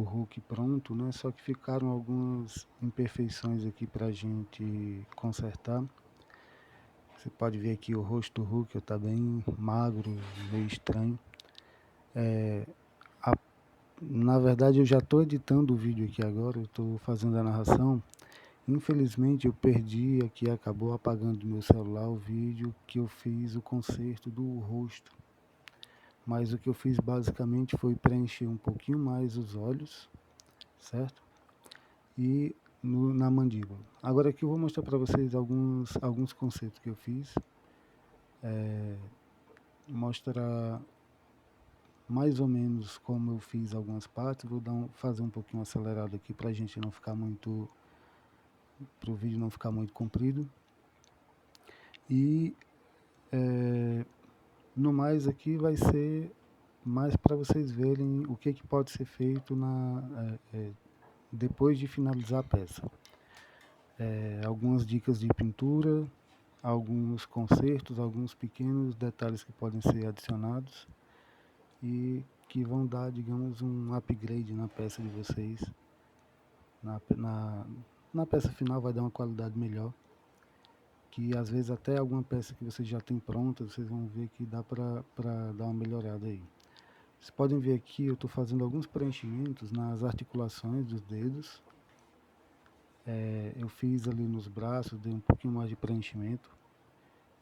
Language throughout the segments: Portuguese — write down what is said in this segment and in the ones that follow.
o Hulk pronto, né? Só que ficaram algumas imperfeições aqui pra gente consertar. Você pode ver aqui o rosto do Hulk, tá bem magro, meio estranho. A- Na verdade, eu já estou editando o vídeo aqui agora, eu estou fazendo a narração. Infelizmente, eu perdi aqui, acabou apagando do meu celular o vídeo que eu fiz o conserto do rosto. Mas o que eu fiz basicamente foi preencher um pouquinho mais os olhos, certo? E na mandíbula. Agora aqui eu vou mostrar para vocês alguns conceitos que eu fiz. Mostrar mais ou menos como eu fiz algumas partes. Vou fazer um pouquinho acelerado aqui para a gente não ficar muito, para o vídeo não ficar muito comprido. E no mais aqui vai ser mais para vocês verem o que pode ser feito depois de finalizar a peça. Algumas dicas de pintura, alguns consertos, alguns pequenos detalhes que podem ser adicionados e que vão dar, digamos, um upgrade na peça de vocês. Na, na, na peça final vai dar uma qualidade melhor, que às vezes até alguma peça que vocês já têm pronta, vocês vão ver que dá para dar uma melhorada aí. Vocês podem ver aqui, eu estou fazendo alguns preenchimentos nas articulações dos dedos. Eu fiz ali nos braços, dei um pouquinho mais de preenchimento.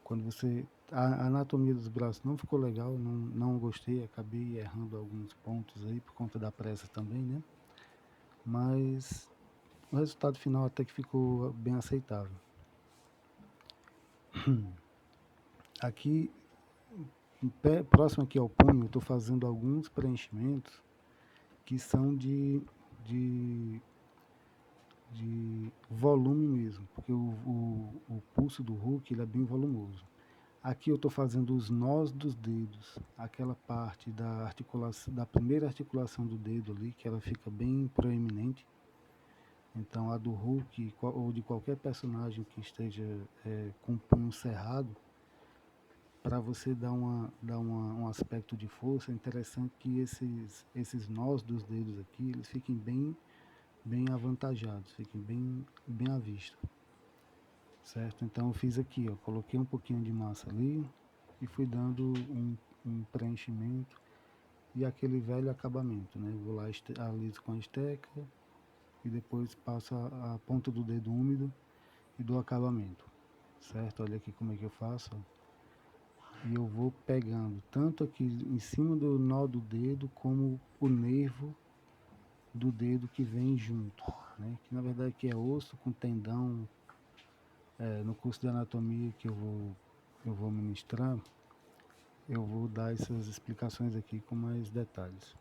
Quando você... A anatomia dos braços não ficou legal, não gostei, acabei errando alguns pontos aí por conta da pressa também, né? Mas o resultado final até que ficou bem aceitável. Aqui, próximo aqui ao punho, eu estou fazendo alguns preenchimentos que são de volume mesmo, porque o pulso do Hulk ele é bem volumoso. Aqui eu estou fazendo os nós dos dedos, aquela parte da articulação, da primeira articulação do dedo ali, que ela fica bem proeminente. Então a do Hulk ou de qualquer personagem que esteja com o punho cerrado, para você dar um aspecto de força, é interessante que esses nós dos dedos aqui, eles fiquem bem avantajados, fiquem bem à vista, certo? Então eu fiz aqui, ó, coloquei um pouquinho de massa ali e fui dando um preenchimento e aquele velho acabamento, né? Vou lá, aliso com a esteca e depois passo a ponta do dedo úmido e dou acabamento, certo? Olha aqui como é que eu faço, ó. E eu vou pegando tanto aqui em cima do nó do dedo como o nervo do dedo que vem junto, né? Que na verdade aqui é osso com tendão. No curso de anatomia que eu vou ministrar, eu vou dar essas explicações aqui com mais detalhes,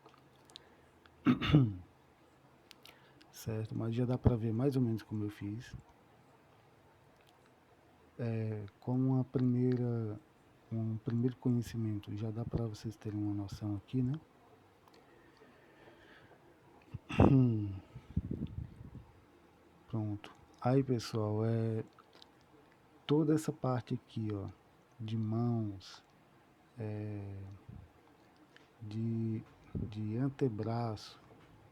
certo? Mas já dá para ver mais ou menos como eu fiz. Como um primeiro conhecimento, já dá para vocês terem uma noção aqui, né? Pronto. Aí, pessoal, toda essa parte aqui, ó, de mãos, de antebraço,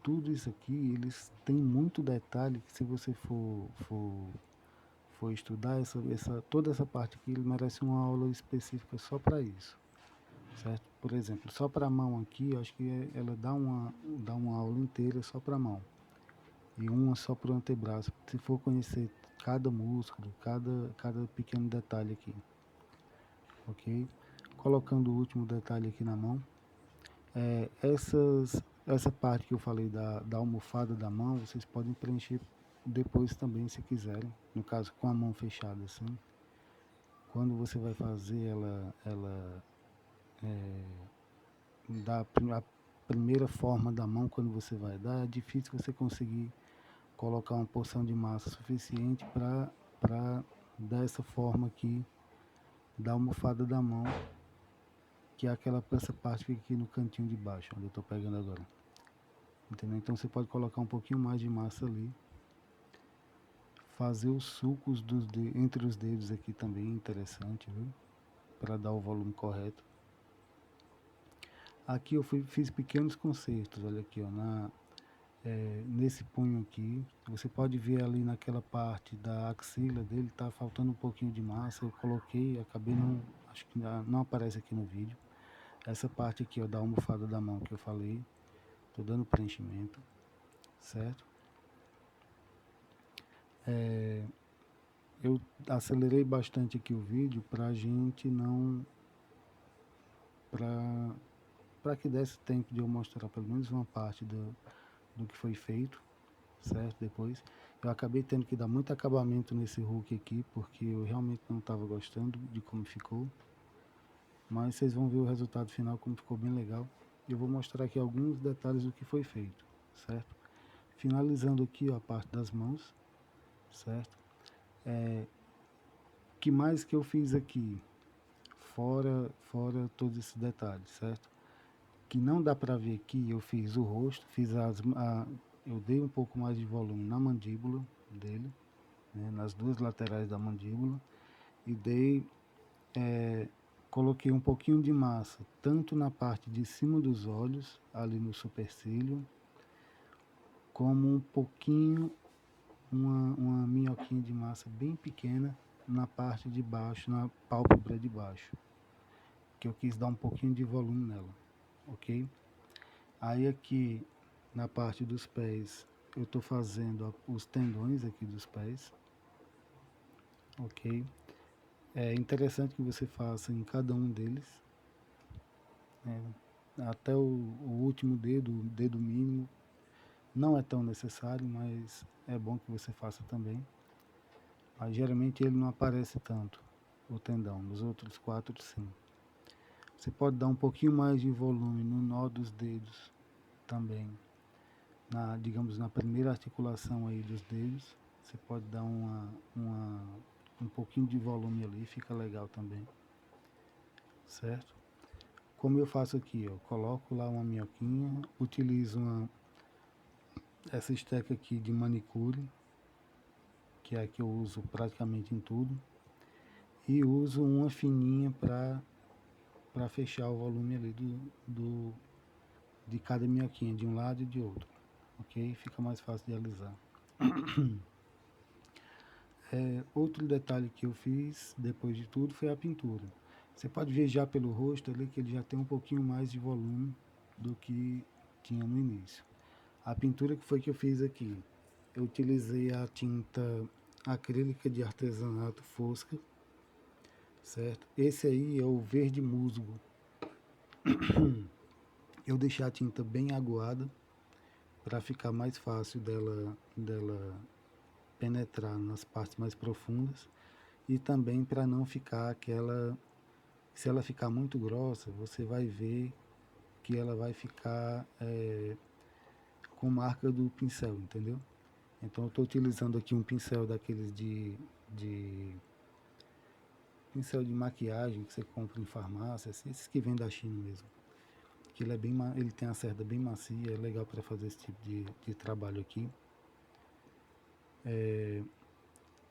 tudo isso aqui, eles têm muito detalhe que se você for estudar toda essa parte aqui, ele merece uma aula específica só para isso, certo? Por exemplo, só para a mão aqui, eu acho que ela dá uma aula inteira só para a mão e uma só para o antebraço, se for conhecer cada músculo, cada pequeno detalhe aqui, ok? Colocando o último detalhe aqui na mão. Essa parte que eu falei da almofada da mão, vocês podem preencher depois também, se quiserem. No caso, com a mão fechada, assim. Quando você vai fazer ela dá a primeira forma da mão, quando você vai dar, é difícil você conseguir colocar uma porção de massa suficiente para dar essa forma aqui da almofada da mão, que é essa parte que fica aqui no cantinho de baixo, onde eu estou pegando agora. Entendeu? Então você pode colocar um pouquinho mais de massa ali. Fazer os sulcos entre os dedos aqui também é interessante, viu? Para dar o volume correto. Aqui eu fiz pequenos consertos, olha aqui, ó, nesse punho aqui. Você pode ver ali naquela parte da axila dele, tá faltando um pouquinho de massa. Eu coloquei, acabei não, acho que não aparece aqui no vídeo. Essa parte aqui, ó, da almofada da mão que eu falei, tô dando preenchimento, certo? Eu acelerei bastante aqui o vídeo pra gente não, para que desse tempo de eu mostrar pelo menos uma parte do que foi feito, certo? Depois eu acabei tendo que dar muito acabamento nesse Hulk aqui, porque eu realmente não estava gostando de como ficou, mas vocês vão ver o resultado final como ficou bem legal. Eu vou mostrar aqui alguns detalhes do que foi feito, certo? Finalizando aqui, ó, a parte das mãos, certo? Que mais que eu fiz aqui, fora todos esses detalhes, certo? Que não dá para ver aqui, eu fiz o rosto, eu dei um pouco mais de volume na mandíbula dele, né, nas duas laterais da mandíbula, e coloquei um pouquinho de massa, tanto na parte de cima dos olhos, ali no supercílio, como um pouquinho, uma minhoquinha de massa bem pequena na parte de baixo, na pálpebra de baixo, que eu quis dar um pouquinho de volume nela, ok? Aí aqui na parte dos pés eu estou fazendo os tendões aqui dos pés, ok? É interessante que você faça em cada um deles, né? Até o último dedo, o dedo mínimo, não é tão necessário, mas é bom que você faça também. Mas geralmente ele não aparece tanto, o tendão, nos outros quatro sim. Você pode dar um pouquinho mais de volume no nó dos dedos também, digamos, na primeira articulação aí dos dedos, você pode dar um pouquinho de volume ali, fica legal também, certo? Como eu faço aqui, ó, coloco lá uma minhoquinha, utilizo essa esteca aqui de manicure, que é a que eu uso praticamente em tudo, e uso uma fininha para fechar o volume ali de cada minhoquinha, de um lado e de outro, ok? Fica mais fácil de alisar. Outro detalhe que eu fiz depois de tudo foi a pintura. Você pode ver já pelo rosto ali que ele já tem um pouquinho mais de volume do que tinha no início. A pintura que foi que eu fiz aqui, eu utilizei a tinta acrílica de artesanato Fosca, certo? Esse aí é o verde musgo. Eu deixei a tinta bem aguada para ficar mais fácil dela penetrar nas partes mais profundas e também para não ficar aquela. Se ela ficar muito grossa, você vai ver que ela vai ficar com marca do pincel, entendeu? Então eu estou utilizando aqui um pincel daqueles de pincel de maquiagem que você compra em farmácia, esses que vêm da China mesmo. Que ele tem a cerda bem macia, é legal para fazer esse tipo de trabalho aqui.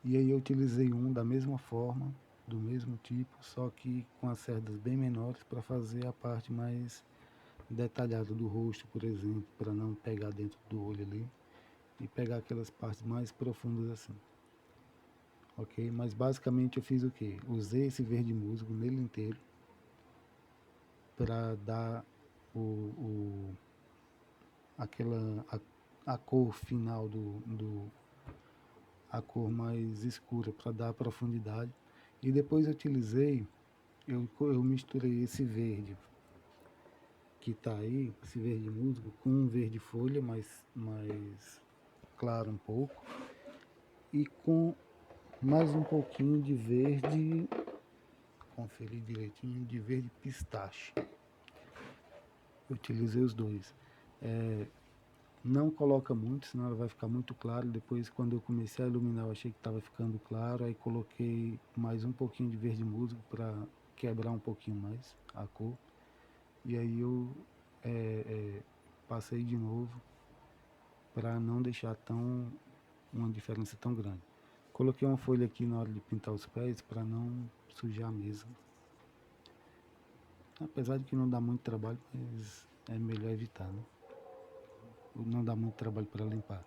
E aí eu utilizei um da mesma forma, do mesmo tipo, só que com as cerdas bem menores para fazer a parte mais detalhada do rosto, por exemplo, para não pegar dentro do olho ali e pegar aquelas partes mais profundas assim, ok? Mas basicamente eu fiz o que? Usei esse verde musgo nele inteiro para dar o aquela a cor final a cor mais escura para dar profundidade. E depois eu misturei esse verde que está aí, esse verde musgo, com um verde folha mais claro um pouco e com mais um pouquinho de verde, conferir direitinho, de verde pistache. Eu utilizei os dois. Não coloca muito, senão ela vai ficar muito claro. Depois, quando eu comecei a iluminar, eu achei que estava ficando claro. Aí coloquei mais um pouquinho de verde musgo para quebrar um pouquinho mais a cor. E aí eu é, é, passei de novo para não deixar uma diferença tão grande. Coloquei uma folha aqui na hora de pintar os pés para não sujar a mesa. Apesar de que não dá muito trabalho, mas é melhor evitar, né? não dá muito trabalho para limpar.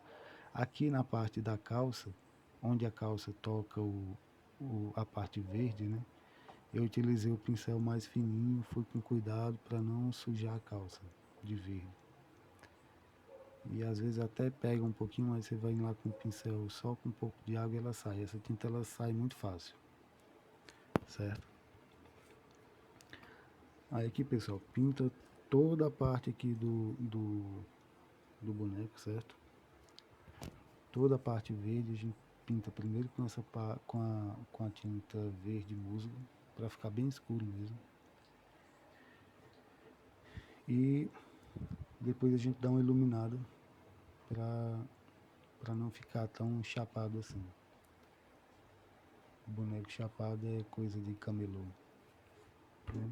Aqui na parte da calça, onde a calça toca a parte verde, né? Eu utilizei o pincel mais fininho, fui com cuidado para não sujar a calça de verde. E às vezes até pega um pouquinho, mas você vai lá com o pincel só com um pouco de água e ela sai. Essa tinta ela sai muito fácil, certo? Aí aqui, pessoal, pinta toda a parte aqui do boneco, certo? Toda a parte verde a gente pinta primeiro com essa com a tinta verde musgo, para ficar bem escuro mesmo. E depois a gente dá uma iluminada para não ficar tão chapado assim. O boneco chapado é coisa de camelô, né?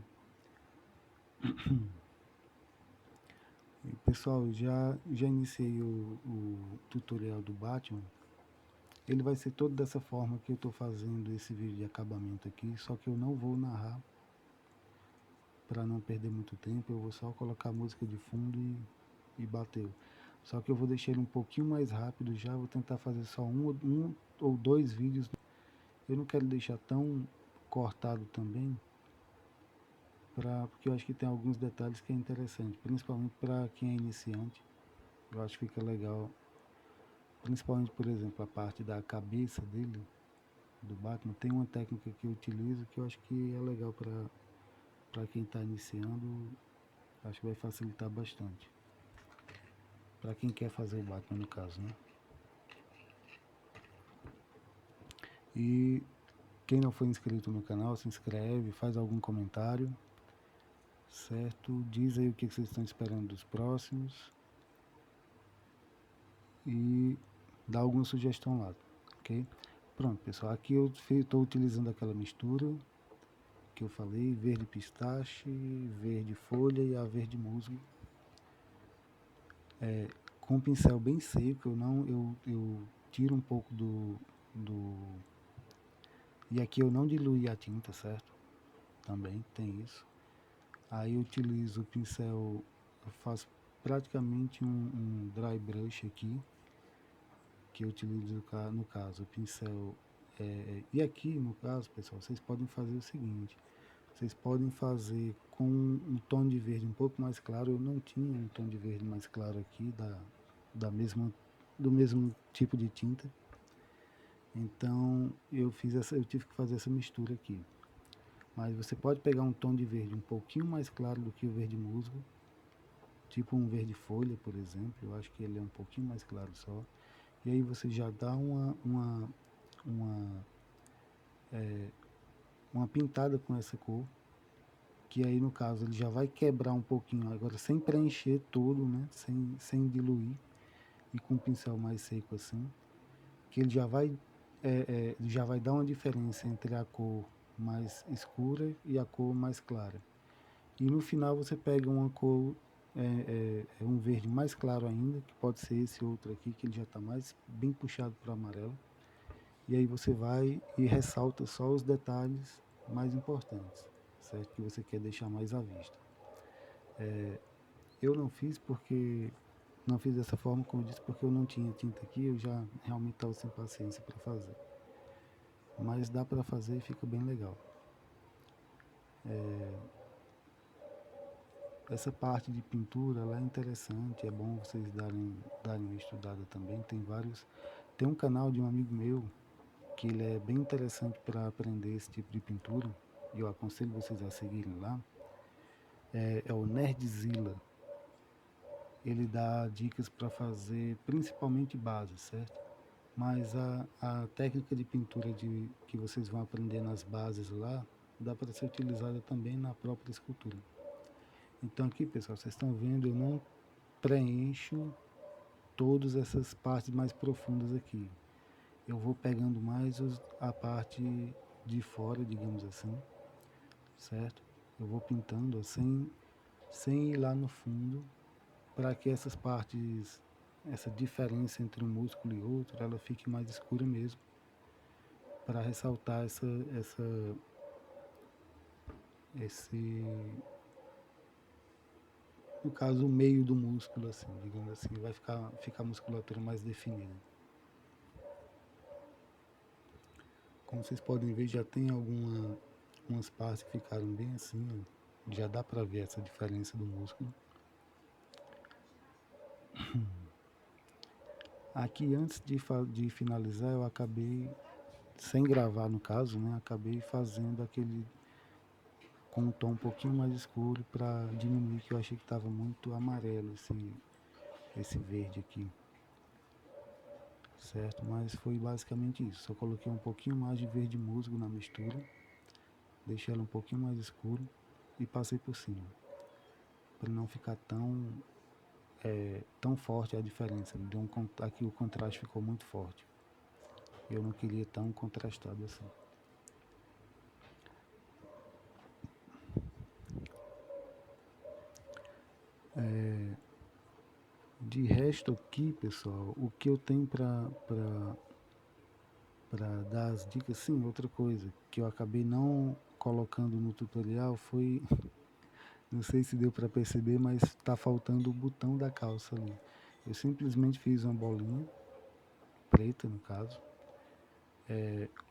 E, pessoal, já iniciei o tutorial do Batman. Ele vai ser todo dessa forma que eu estou fazendo esse vídeo de acabamento aqui, só que eu não vou narrar para não perder muito tempo. Eu vou só colocar a música de fundo e bateu. Só que eu vou deixar ele um pouquinho mais rápido já, vou tentar fazer só um ou dois vídeos. Eu não quero deixar tão cortado também, porque eu acho que tem alguns detalhes que é interessante, principalmente para quem é iniciante. Eu acho que fica legal, principalmente, por exemplo, a parte da cabeça dele, do Batman. Tem uma técnica que eu utilizo que eu acho que é legal para quem está iniciando. Acho que vai facilitar bastante. Para quem quer fazer o Batman, no caso, né? E quem não foi inscrito no canal, se inscreve, faz algum comentário, certo? Diz aí o que vocês estão esperando dos próximos e dá alguma sugestão lá, ok? Pronto, pessoal, aqui eu estou utilizando aquela mistura que eu falei, verde pistache, verde folha e a verde musgo. Com um pincel bem seco, eu tiro um pouco do... E aqui eu não diluí a tinta, certo? Também tem isso. Aí eu utilizo o pincel, eu faço praticamente um dry brush aqui, que eu utilizo no caso o pincel. E aqui no caso, pessoal, vocês podem fazer o seguinte: vocês podem fazer com um tom de verde um pouco mais claro. Eu não tinha um tom de verde mais claro aqui do mesmo tipo de tinta, então eu tive que fazer essa mistura aqui. Mas você pode pegar um tom de verde um pouquinho mais claro do que o verde musgo, tipo um verde folha, por exemplo. Eu acho que ele é um pouquinho mais claro só. E aí você já dá uma, uma pintada com essa cor, que aí no caso ele já vai quebrar um pouquinho, agora sem preencher todo, né? Sem diluir, e com um pincel mais seco assim, que ele já vai dar uma diferença entre a cor mais escura e a cor mais clara. E no final você pega uma cor, um verde mais claro ainda, que pode ser esse outro aqui, que ele já está mais bem puxado para o amarelo. E aí você vai e ressalta só os detalhes mais importantes, certo? Que você quer deixar mais à vista. Eu não fiz porque não fiz dessa forma, como eu disse, porque eu não tinha tinta aqui, eu já realmente estava sem paciência para fazer. Mas dá para fazer e fica bem legal. Essa parte de pintura ela é interessante, é bom vocês darem uma estudada também. Tem um canal de um amigo meu que ele é bem interessante para aprender esse tipo de pintura, e eu aconselho vocês a seguirem lá. É o Nerdzilla. Ele dá dicas para fazer principalmente bases, certo? Mas a técnica de pintura que vocês vão aprender nas bases lá dá para ser utilizada também na própria escultura. Então aqui, pessoal, vocês estão vendo, eu não preencho todas essas partes mais profundas aqui. Eu vou pegando mais a parte de fora, digamos assim, certo? Eu vou pintando assim, sem ir lá no fundo, para que essas partes, essa diferença entre um músculo e outro, ela fique mais escura mesmo, para ressaltar esse no caso, o meio do músculo, assim, digamos assim, vai ficar a musculatura mais definida. Como vocês podem ver, já tem algumas partes que ficaram bem assim, ó. Já dá para ver essa diferença do músculo. Aqui, antes de finalizar, eu acabei, sem gravar no caso, né, acabei fazendo aquele com um tom um pouquinho mais escuro para diminuir, que eu achei que estava muito amarelo esse verde aqui, certo? Mas foi basicamente isso. Só coloquei um pouquinho mais de verde musgo na mistura, deixei ela um pouquinho mais escuro e passei por cima, para não ficar tão forte a diferença. Aqui o contraste ficou muito forte. Eu não queria tão contrastado assim. De resto aqui, pessoal, o que eu tenho para dar as dicas, sim, outra coisa que eu acabei não colocando no tutorial foi, não sei se deu para perceber, mas está faltando o botão da calça ali. Eu simplesmente fiz uma bolinha preta, no caso,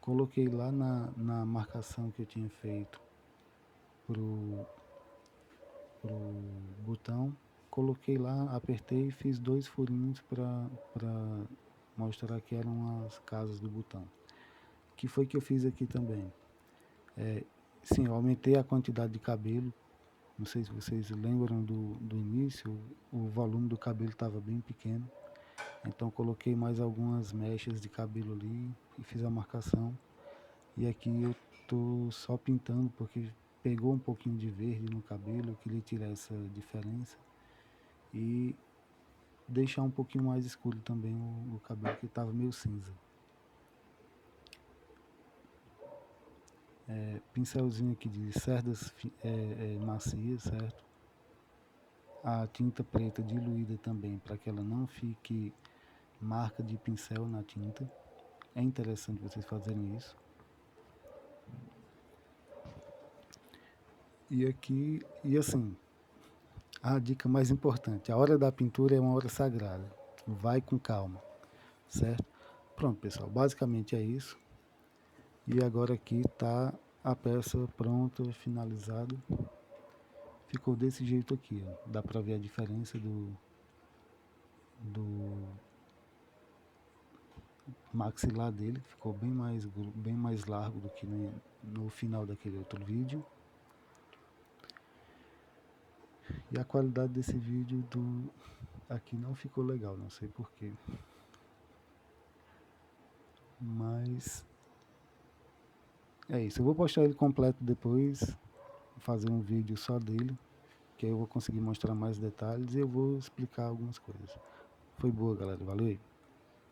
coloquei lá na marcação que eu tinha feito pro botão, coloquei lá, apertei e fiz 2 furinhos para mostrar que eram as casas do botão. Que foi que eu fiz aqui também. Sim, eu aumentei a quantidade de cabelo. Não sei se vocês lembram do início, o volume do cabelo estava bem pequeno. Então coloquei mais algumas mechas de cabelo ali e fiz a marcação. E aqui eu tô só pintando porque pegou um pouquinho de verde no cabelo, eu queria tirar essa diferença e deixar um pouquinho mais escuro também o cabelo, que estava meio cinza. Pincelzinho aqui de cerdas macias, certo? A tinta preta diluída também, para que ela não fique marca de pincel na tinta. É interessante vocês fazerem isso. E aqui, e assim, a dica mais importante, a hora da pintura é uma hora sagrada. Vai com calma, certo? Pronto, pessoal, basicamente é isso. E agora aqui está a peça pronta, finalizada. Ficou desse jeito aqui, ó. Dá para ver a diferença do maxilar dele, que ficou bem mais largo do que no final daquele outro vídeo. E a qualidade desse vídeo aqui não ficou legal, não sei porquê. Mas é isso, eu vou postar ele completo depois, fazer um vídeo só dele, que aí eu vou conseguir mostrar mais detalhes e eu vou explicar algumas coisas. Foi boa, galera, valeu aí.